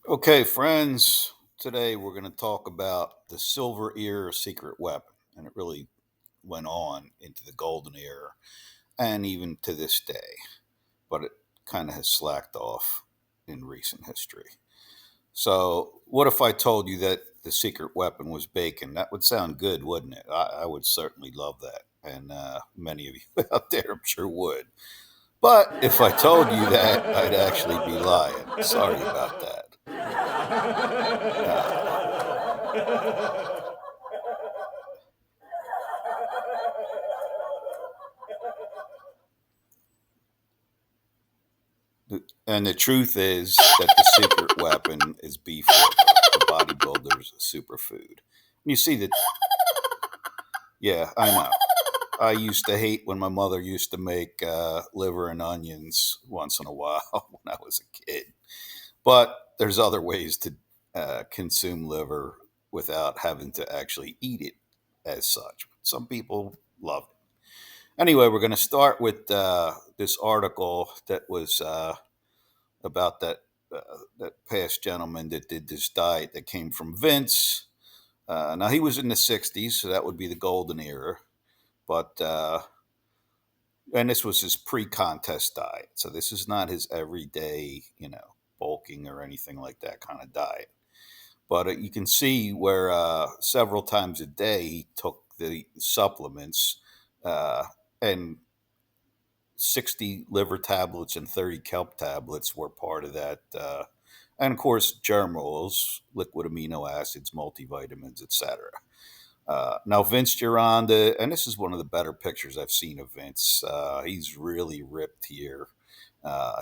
Okay, friends, today we're going to talk about the Silver Era secret weapon. And it really went on into the Golden Era and even to this day, but it kind of has slacked off in recent history. So, what if I told you that the secret weapon was bacon? That would sound good, wouldn't it? I would certainly love that. And many of you out there, I'm sure, would. But if I told you that, I'd actually be lying. Sorry about that. Uh, And the truth is that the secret weapon is beef liver, the bodybuilder's superfood. You see that? Yeah, I know. I used to hate when my mother used to make liver and onions once in a while when I was a kid. But there's other ways to consume liver without having to actually eat it as such. Some people love it. Anyway, we're going to start with this article that was about uh, that past gentleman that did this diet that came from Vince. Now he was in the '60s, so that would be the golden era. But and this was his pre-contest diet, so this is not his everyday, bulking or anything like that kind of diet. But you can see where several times a day he took the supplements, and 60 liver tablets and 30 kelp tablets were part of that. And of course, germ oils, liquid amino acids, multivitamins, etc. Now, Vince Gironda, and this is one of the better pictures I've seen of Vince. He's really ripped here.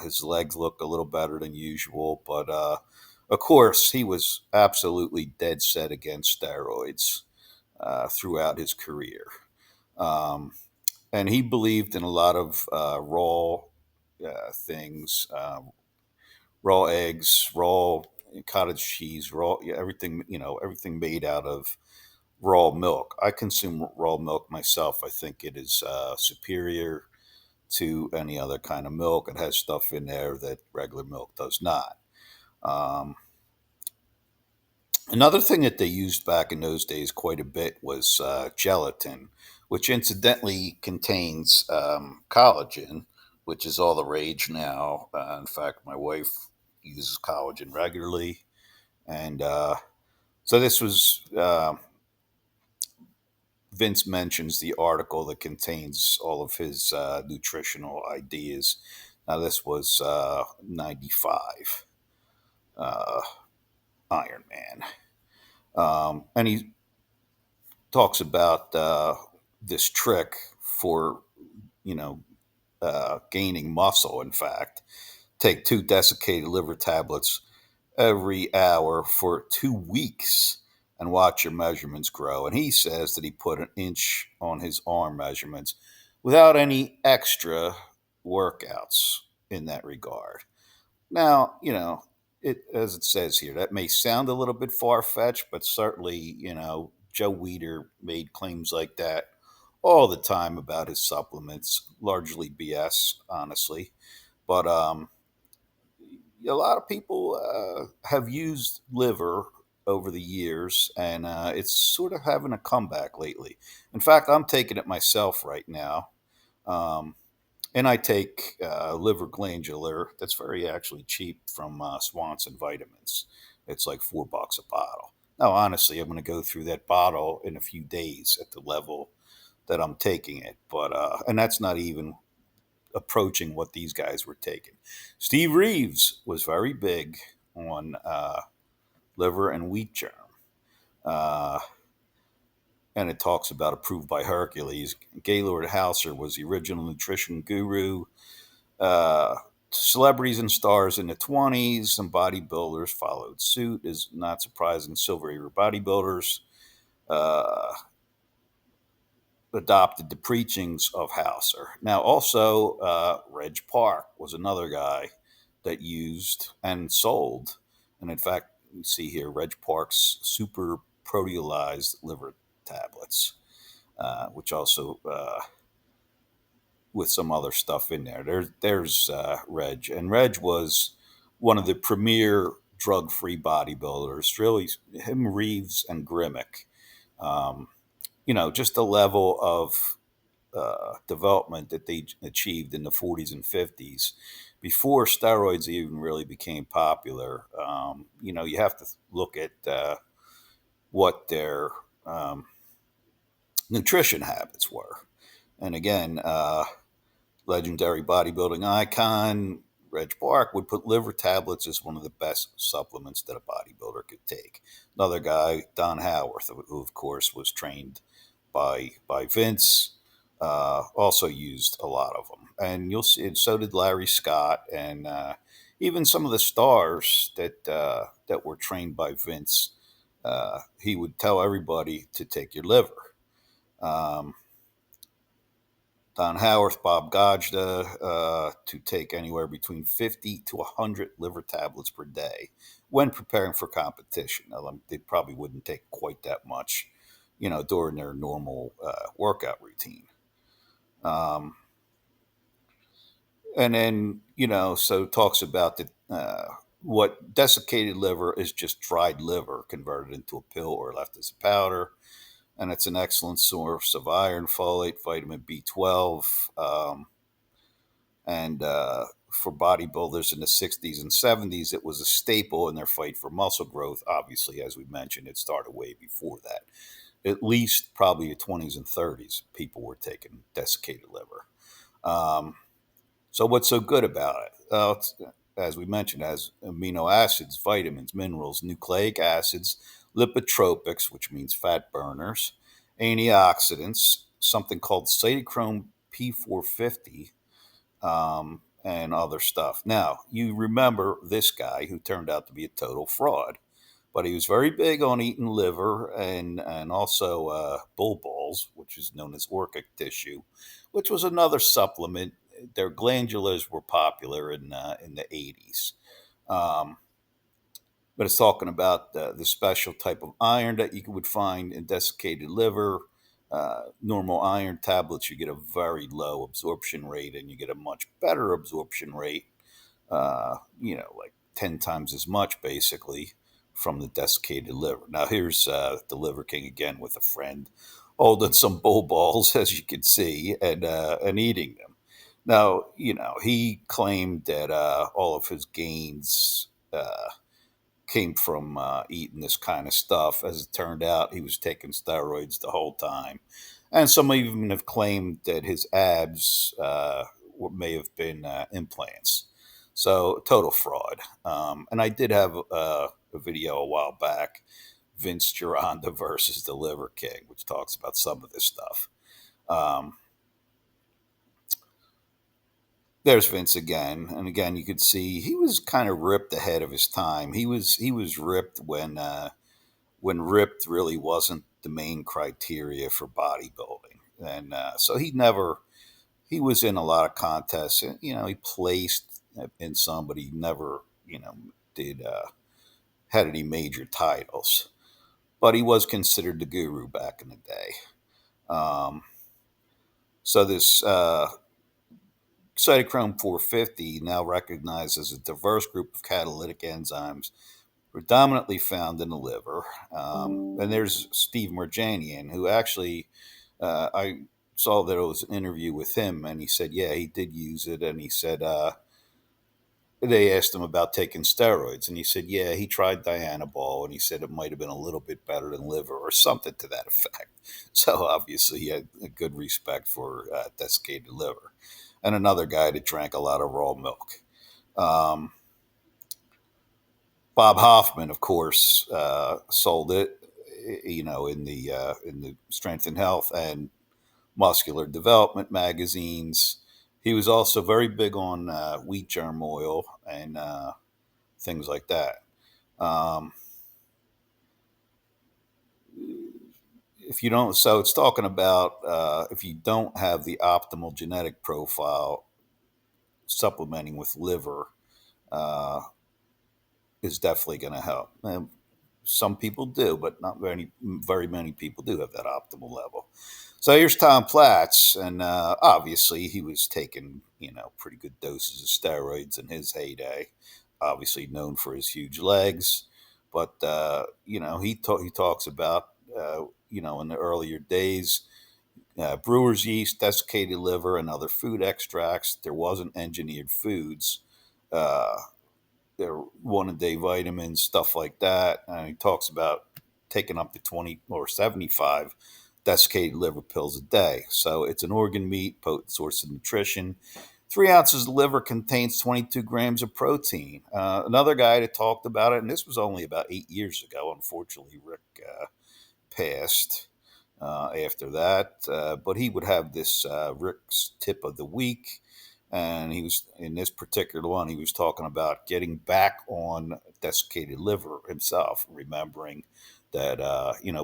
His legs look a little better than usual, but of course, he was absolutely dead set against steroids throughout his career. Um, and he believed in a lot of raw things, raw eggs, raw cottage cheese, raw, yeah, everything, everything made out of raw milk. I consume raw milk myself. I think it is superior to any other kind of milk. It has stuff in there that regular milk does not. Um, Another thing that they used back in those days quite a bit was gelatin, which incidentally contains collagen, which is all the rage now. In fact, my wife uses collagen regularly. And so this was, Vince mentions the article that contains all of his nutritional ideas. Now, this was 95 uh, Iron Man. And he talks about this trick for, you know, gaining muscle. In fact, take two desiccated liver tablets every hour for 2 weeks and watch your measurements grow. And he says that he put an inch on his arm measurements without any extra workouts in that regard. Now, it as it says here, that may sound a little bit far fetched, but certainly, Joe Weider made claims like that all the time about his supplements, largely BS, honestly. But a lot of people have used liver over the years, and it's sort of having a comeback lately. In fact, I'm taking it myself right now. Um, and I take Liverglandular. That's very actually cheap from Swanson Vitamins. It's like $4 a bottle. Now, honestly, I'm going to go through that bottle in a few days at the level that I'm taking it. But and that's not even approaching what these guys were taking. Steve Reeves was very big on liver and wheat germ. Uh, and it talks about approved by Hercules. Gaylord Hauser was the original nutrition guru. Uh, Celebrities and stars in the 20s, some bodybuilders followed suit. Is not surprising. Silver era bodybuilders uh, adopted the preachings of Hauser. Now, also, Reg Park was another guy that used and sold. And in fact, you see here Reg Park's super proteolized liver tablets, which also with some other stuff in there. There's Reg, and Reg was one of the premier drug-free bodybuilders, really him, Reeves, and Grimmick. Um, just the level of development that they achieved in the 40s and 50s before steroids even really became popular. You have to look at what their um, nutrition habits were. And again, legendary bodybuilding icon Reg Park would put liver tablets as one of the best supplements that a bodybuilder could take. Another guy, Don Howarth, who of course was trained by Vince, also used a lot of them. And you'll see, and so did Larry Scott, and even some of the stars that were trained by Vince. He would tell everybody to take your liver. Um, Don Howarth, Bob Gajda, to take anywhere between 50 to 100 liver tablets per day when preparing for competition. Now, they probably wouldn't take quite that much, during their normal workout routine. Um, and then, so it talks about what desiccated liver is just dried liver converted into a pill or left as a powder. And it's an excellent source of iron, folate, vitamin B12. And for bodybuilders in the 60s and 70s, it was a staple in their fight for muscle growth. Obviously, as we mentioned, it started way before that. At least probably the 20s and 30s, people were taking desiccated liver. So what's so good about it? As we mentioned, it has amino acids, vitamins, minerals, nucleic acids, lipotropics, which means fat burners, antioxidants, something called cytochrome P450, and other stuff. Now, you remember this guy who turned out to be a total fraud, but he was very big on eating liver and also bull balls, which is known as orchic tissue, which was another supplement. Their glandulars were popular in the 80s. Um, but it's talking about the special type of iron that you would find in desiccated liver. Normal iron tablets, you get a very low absorption rate, and you get a much better absorption rate, like 10 times as much basically from the desiccated liver. Now, here's the Liver King again with a friend holding some bull balls, as you can see, and eating them. Now, he claimed that all of his gains came from eating this kind of stuff. As it turned out, he was taking steroids the whole time. And some even have claimed that his abs may have been implants. So, total fraud. And I did have a video a while back, Vince Gironda versus the Liver King, which talks about some of this stuff. Um, there's Vince again, and again you could see he was kind of ripped ahead of his time. He was ripped when ripped really wasn't the main criteria for bodybuilding, and so he was in a lot of contests. And, he placed in some, but he never did had any major titles. But he was considered the guru back in the day. Um, so this cytochrome 450, now recognized as a diverse group of catalytic enzymes predominantly found in the liver. And there's Steve Mjanian, who actually, I saw that it was an interview with him, and he said, yeah, he did use it. And he said, they asked him about taking steroids, and he said, yeah, he tried Dianabol, and he said it might have been a little bit better than liver or something to that effect. So obviously, he had a good respect for desiccated liver. And another guy that drank a lot of raw milk. Um, Bob Hoffman, of course, sold it, in the Strength and Health and Muscular Development magazines. He was also very big on wheat germ oil and things like that. Um, if you don't, so it's talking about if you don't have the optimal genetic profile, supplementing with liver uh, is definitely going to help. And some people do, but not very many people do have that optimal level. So here's Tom Platz, and obviously he was taking pretty good doses of steroids in his heyday. obviously known for his huge legs, but he talks about in the earlier days, brewer's yeast, desiccated liver, and other food extracts. There wasn't engineered foods. Uh, there one a day vitamins, stuff like that. And he talks about taking up to 20 or 75 desiccated liver pills a day. So it's an organ meat, potent source of nutrition. 3 ounces of liver contains 22 grams of protein. Another guy that talked about it, and this was only about 8 years ago. Unfortunately, Rick passed after that. But he would have this Rick's tip of the week. And he was in this particular one, he was talking about getting back on desiccated liver himself, remembering that,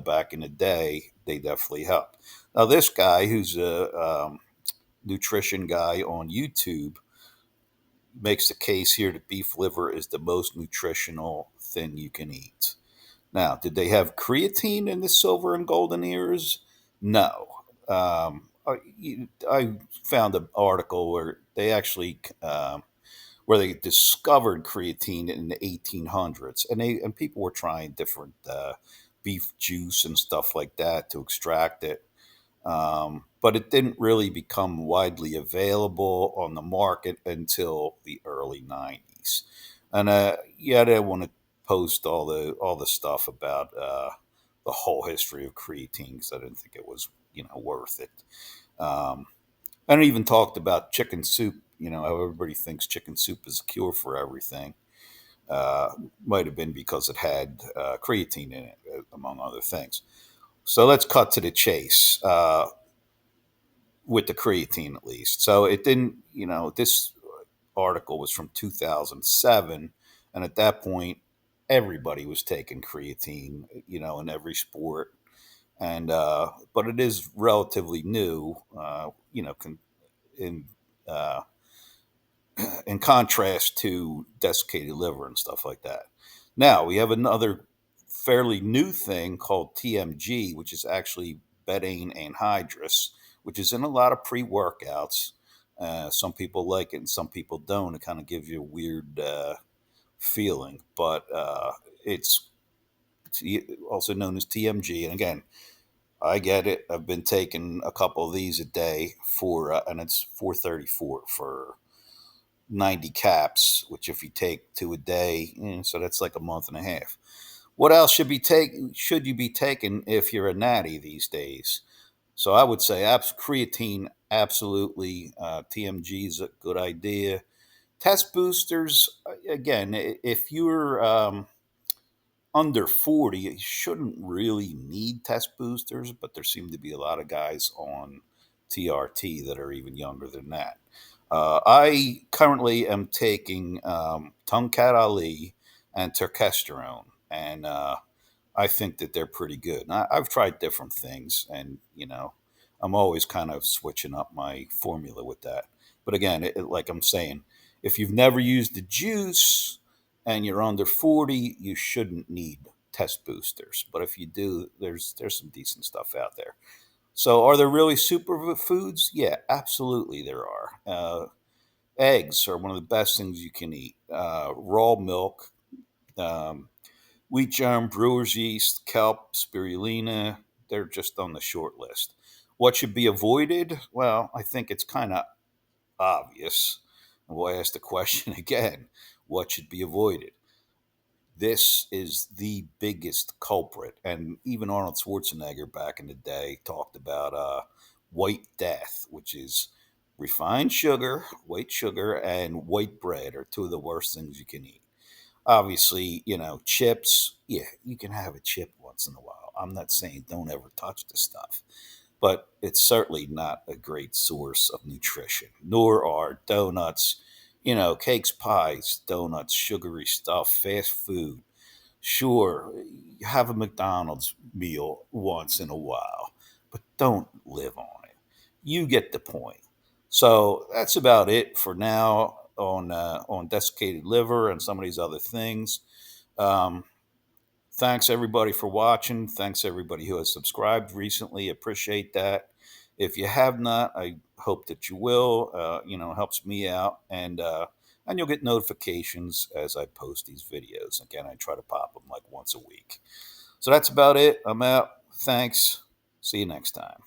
back in the day, they definitely helped. Now, this guy who's a nutrition guy on YouTube makes the case here that beef liver is the most nutritional thing you can eat. Now, did they have creatine in the silver and golden ears? No. I found an article where they actually where they discovered creatine in the 1800s, and people were trying different beef juice and stuff like that to extract it. But it didn't really become widely available on the market until the early 90s. And yeah, I didn't want to post all the stuff about the whole history of creatine because I didn't think it was worth it. Um, and I even talked about chicken soup. How everybody thinks chicken soup is a cure for everything. Uh, Might have been because it had creatine in it, among other things. So let's cut to the chase. With the creatine at least. So it didn't, this article was from 2007. And at that point, everybody was taking creatine, in every sport. And, but it is relatively new, in, uh, in contrast to desiccated liver and stuff like that. Now we have another fairly new thing called TMG, which is actually betaine anhydrous, which is in a lot of pre workouts. Some people like it and some people don't. It kind of gives you a weird feeling, but it's also known as TMG. And again, I get it. I've been taking a couple of these a day and it's 434 for 90 caps, which if you take two a day, so that's like a month and a half. What else should you be taking if you're a natty these days? So I would say creatine, absolutely. TMG is a good idea. Test boosters, again, if you're under 40, you shouldn't really need test boosters, but there seem to be a lot of guys on TRT that are even younger than that. I currently am taking Tungcat Ali and Terkesterone, and I think that they're pretty good. And I've tried different things, and I'm always kind of switching up my formula with that. But again, like I'm saying, if you've never used the juice and you're under 40, you shouldn't need test boosters. But if you do, there's some decent stuff out there. So, are there really superfoods? Yeah, absolutely there are. Eggs are one of the best things you can eat. Raw milk, um, wheat germ, brewer's yeast, kelp, spirulina, they're just on the short list. What should be avoided? Well, I think it's kind of obvious. We'll ask the question again: what should be avoided? This is the biggest culprit. And even Arnold Schwarzenegger back in the day talked about white death, which is refined sugar, white sugar, and white bread are two of the worst things you can eat. Obviously, chips, yeah, you can have a chip once in a while. I'm not saying don't ever touch the stuff, but it's certainly not a great source of nutrition, nor are donuts, cakes, pies, donuts, sugary stuff, fast food. Sure, have a McDonald's meal once in a while, but don't live on it. You get the point. So that's about it for now on desiccated liver and some of these other things. Um, Thanks everybody for watching. Thanks everybody who has subscribed recently. Appreciate that. If you have not, I hope that you will. Helps me out, and you'll get notifications as I post these videos. Again, I try to pop them like once a week. So that's about it. I'm out. Thanks. See you next time.